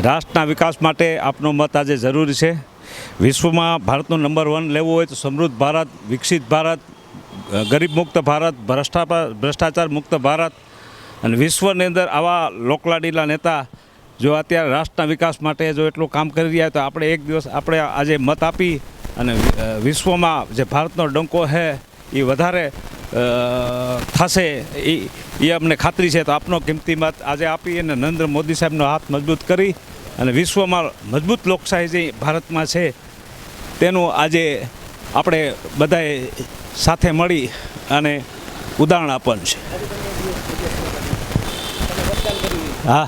રાષ્ટ્રના વિકાસ માટે આપનો મત આજે જરૂરી છે। વિશ્વમાં ભારતનો નંબર 1 લેવો હોય તો સમૃદ્ધ ભારત, વિકસિત ભારત, ગરીબ મુક્ત ભારત, ભ્રષ્ટાચાર મુક્ત ભારત અને વિશ્વની અંદર આવા લોકલાડીલા નેતા જો અત્યારે રાષ્ટ્રના વિકાસ માટે જો એટલું કામ કરી રહ્યા તો આપણે એક દિવસ આપણે આજે મત આપી અને વિશ્વમાં જે ભારતનો ડંકો છે એ વધારે થશે એ અમને ખાતરી છે। તો આપનો કિંમતી મત આજે આપી અને નરેન્દ્ર મોદી સાહેબનો હાથ મજબૂત કરી અને વિશ્વમાં મજબૂત લોકશાહી જે ભારતમાં છે તેનું આજે આપણે બધાએ સાથે મળી અને ઉદાહરણ આપવાનું છે। હા,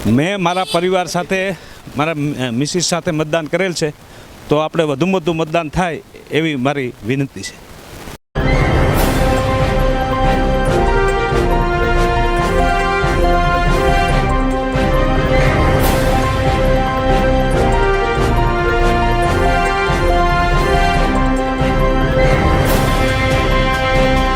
મેં મારા પરિવાર સાથે મારા મિસિસ સાથે મતદાન કરેલ છે, તો આપણે વધુમાં વધુ મતદાન થાય એવી મારી વિનંતી છે।